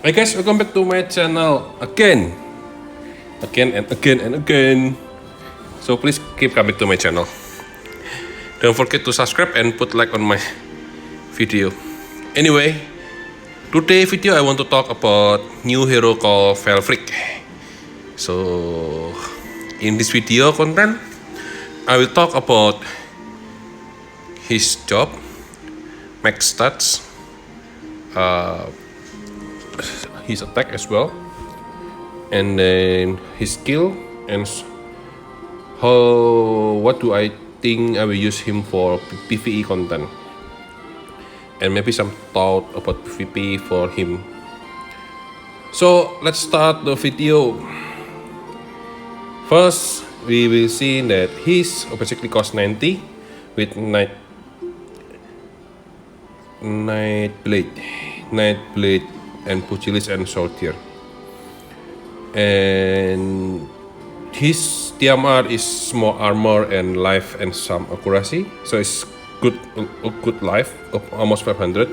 Hi guys, welcome back to my channel again and again. So please keep coming to my channel. Don't forget to subscribe and put like on my video. Anyway, today video I want to talk about new hero called Velric. So in this video content, I will talk about his job, max stats, his attack as well, and then his skill, and what do I think I will use him for PVE content, and maybe some thought about PvP for him. So let's start the video. First, we will see that he's basically cost 90 with Night Blade, and Pugilis and Soldier. And his TMR is more armor and life and some accuracy, so it's good life of almost 500.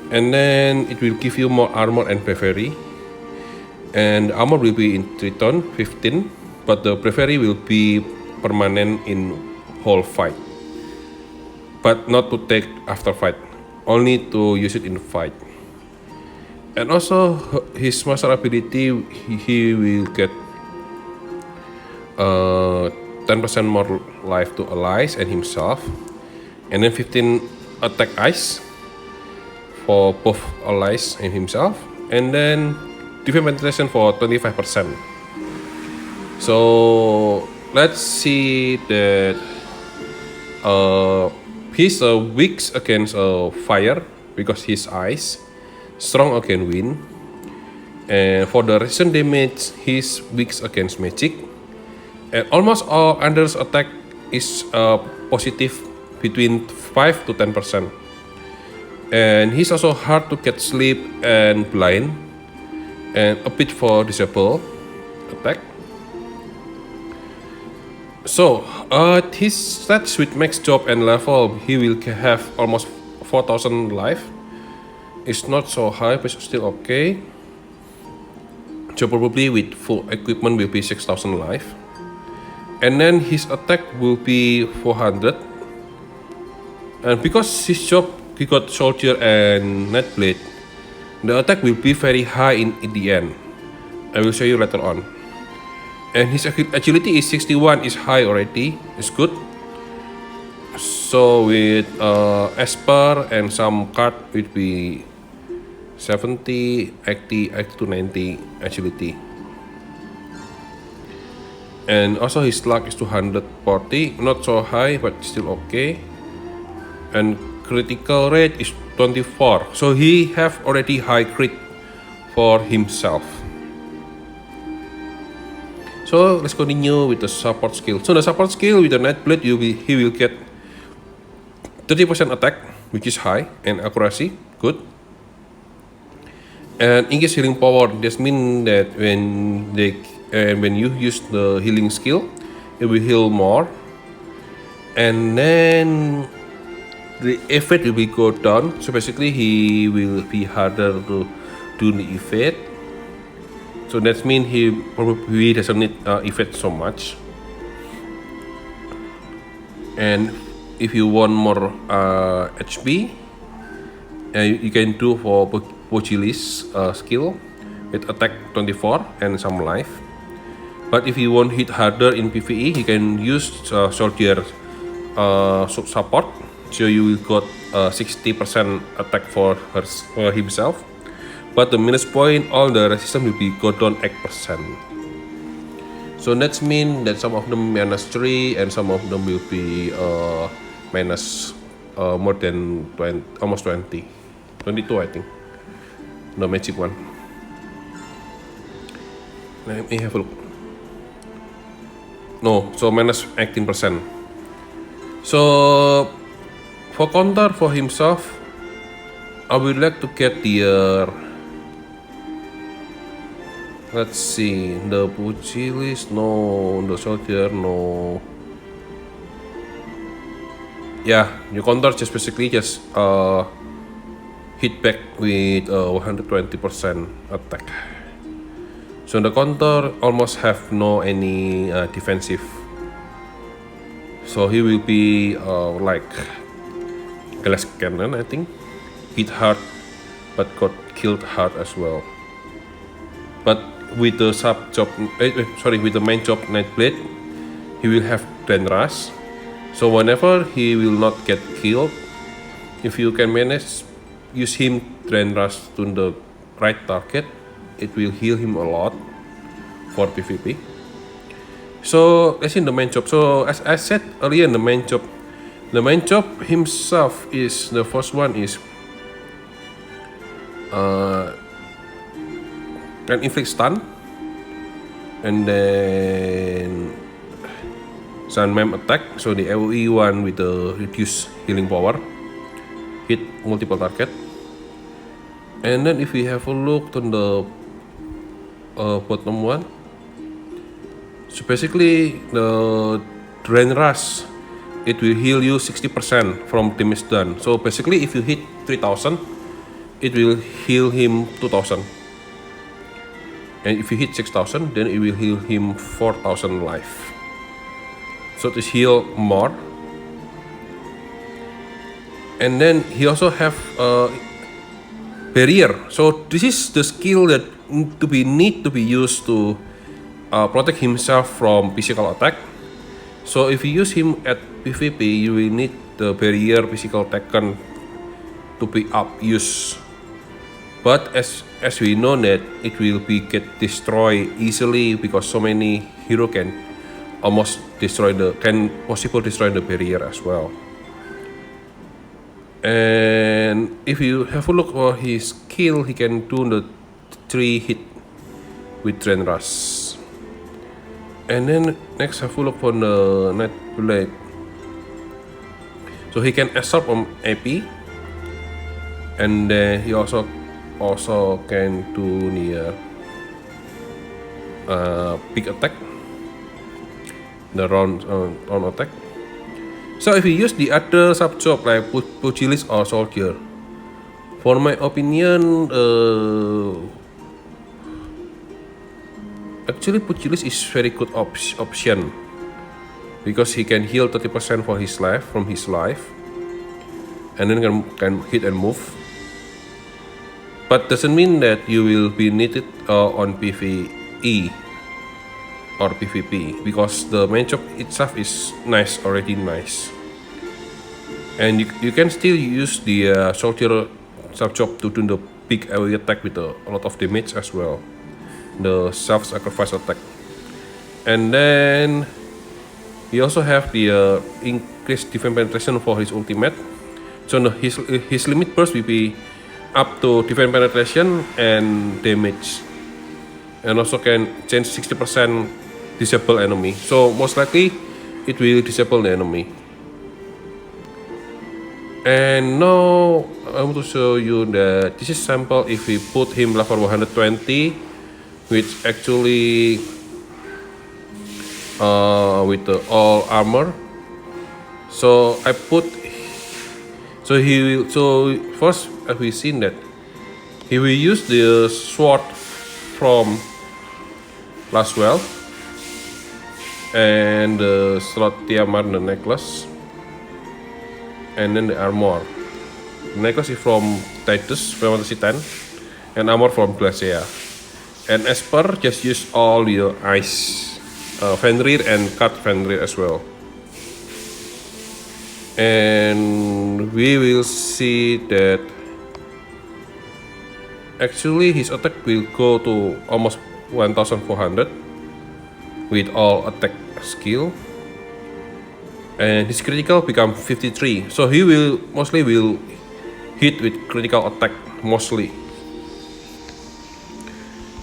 And then it will give you more armor and bravery, and armor will be in Triton 15, but the bravery will be permanent in whole fight, but not to take after fight, only to use it in fight. And also his master ability, he will get 10% more life to allies and himself, and then 15 attack ice for both allies and himself, and then defense penetration for 25%. So let's see that he's weak against fire because he's ice, strong against wind, and for the resistance damage he's weak against magic, and almost all others attack is positive between 5 to 10%. And he's also hard to get sleep and blind, and a bit for disable attack. So his stats with max job and level, he will have almost 4000 life. It's not so high, but still okay. So probably with full equipment will be 6000 life. And then his attack will be 400. And because his job, he got Soldier and Night Blade, the attack will be very high in the end. I will show you later on. And his agility is 61, is high already, it's good. So with Esper and some card will be 70, 80, 80 to 90 agility. And also his luck is 240, not so high but still okay. And critical rate is 24, so he have already high crit for himself. So let's continue with the support skill. So the support skill with the Night Blade, he will get 30% attack, which is high, and accuracy, good. And increase healing power. This means that when you use the healing skill, it will heal more. And then the effect will go down. So basically, he will be harder to do the effect. So that means he probably doesn't need effect so much. And if you want more HP, you can do for Pugilis skill with attack 24 and some life. But if you want hit harder in PvE, you can use Soldier support. So you will got 60% attack for himself. But the minus point, all the resistance will be go down 8%. So that means that some of them minus 3 and some of them will be minus more than 20, almost 20, 22 I think, the magic one. Let me have a look. No, so minus 18%. So for counter for himself, I would like to get the let's see, the Pugilis, no, the Soldier, no. Yeah, you counter just basically just hit back with 120% attack. So the counter almost have no any defensive. So he will be like glass cannon, I think. Hit hard, but got killed hard as well. But with the with the main job Nightblade, he will have Drain Rush. So whenever he will not get killed, if you can manage use him Drain Rush to the right target, it will heal him a lot for PvP. So that's in the main job. So as I said earlier, in the main job himself is the first one is can inflict stun, and then Sun Mem attack. So the AoE one with the reduced healing power, hit multiple target. And then if we have a look on the bottom one, so basically the Drain Rush, it will heal you 60% from damage done. So basically if you hit 3000, it will heal him 2000. And if you hit 6000, then it will heal him 4000 life. So to heal more. And then he also have barrier. So this is the skill that need to be used to protect himself from physical attack. So if you use him at PvP, you will need the barrier physical taken to be used. But as we know that it will be get destroyed easily because so many hero can destroy the barrier as well. And if you have a look at his skill, he can do the 3 hit with Drain Rush. And then next have a look on the Nightblade. So he can absorb on AP, and then he also can do the big attack, the round attack. So if you use the other sub job like Pugilist or Soldier, for my opinion, actually Pugilist is very good option because he can heal 30% from his life, and then can hit and move. But doesn't mean that you will be needed on PVE or PvP, because the main job itself is already nice. And you can still use the Soldier sub job to do the big AoE attack with a lot of damage as well, the self-sacrifice attack. And then he also have the increased defense penetration for his ultimate. So his limit burst will be up to defense penetration and damage, and also can change 60% disable enemy. So most likely it will disable the enemy. And now I want to show you that this is sample if we put him level 120, which actually with the all armor. So I put, so first we've seen that he will use the sword from Laswell and the slot Tiamar, the necklace, and then the armor. The necklace is from Titus, from Titan, and armor from Glacia. And Esper just use all the ice, Fenrir and cut Fenrir as well. And we will see that actually his attack will go to almost 1400 with all attack skill, and his critical become 53. So he will mostly hit with critical attack mostly,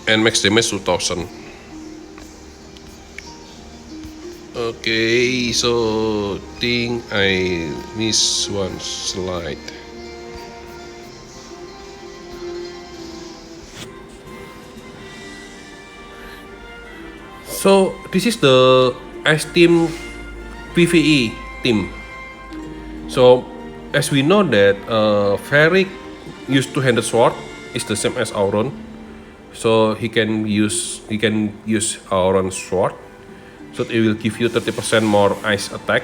and max damage 2000. Okay, so think I miss one slide. So this is the Ice Team PVE team. So as we know that Velric use two-handed sword. It's the same as Auron, so he can use Auron sword, so it will give you 30% more ice attack.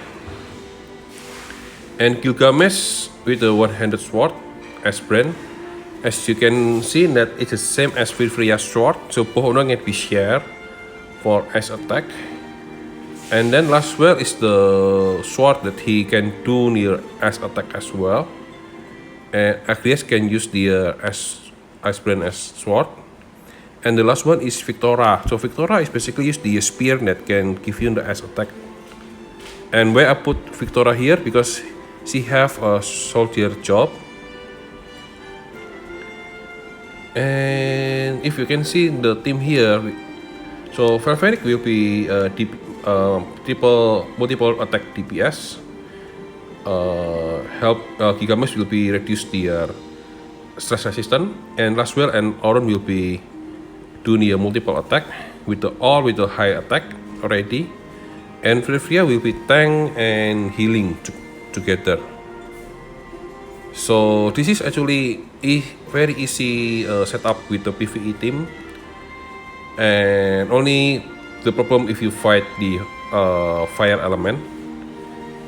And Gilgamesh with the one-handed sword, Esper. As you can see that it's the same as Velric's sword, so both of them can be shared for ice attack. And then Laswell is the sword that he can do near ice attack as well. And Agrias can use the Icebrand as sword. And the last one is Victora. So Victora is basically use the spear that can give you the ice attack. And why I put Victora here, because she have a soldier job. And if you can see the team here, so Velric will be multiple attack DPS. Gilgamesh will be reduce their stress resistance, and Laswell and Auron will be doing a multiple attack with the high attack already, and Velric will be tank and healing together. So this is actually very easy setup with the PVE team, and only the problem if you fight the fire element.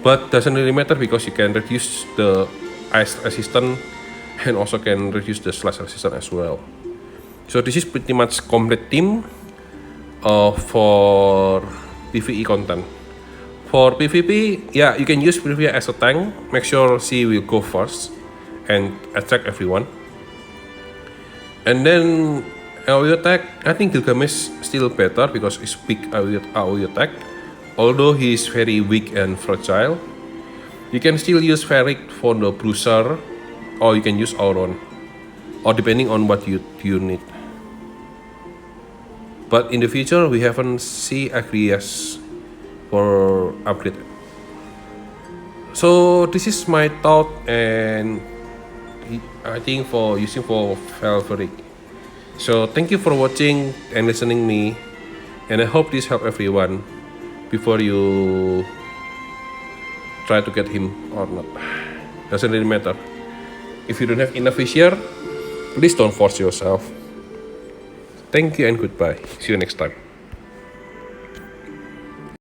But doesn't really matter because you can reduce the ice resistance and also can reduce the slash resistance as well. So this is pretty much complete team for PVE content. For PvP, yeah, you can use Velric as a tank. Make sure she will go first and attract everyone. And then AoE attack, I think Gilgamesh still better because it's big AoE attack. Although he is very weak and fragile, you can still use Velric for the bruiser, or you can use Auron, or depending on what you need. But in the future, we haven't seen Agrias for upgrade. So this is my thought, and I think for using for Velric. So thank you for watching and listening me, and I hope this helped everyone before you try to get him or not. Doesn't really matter. If you don't have enough here, please don't force yourself. Thank you and goodbye. See you next time.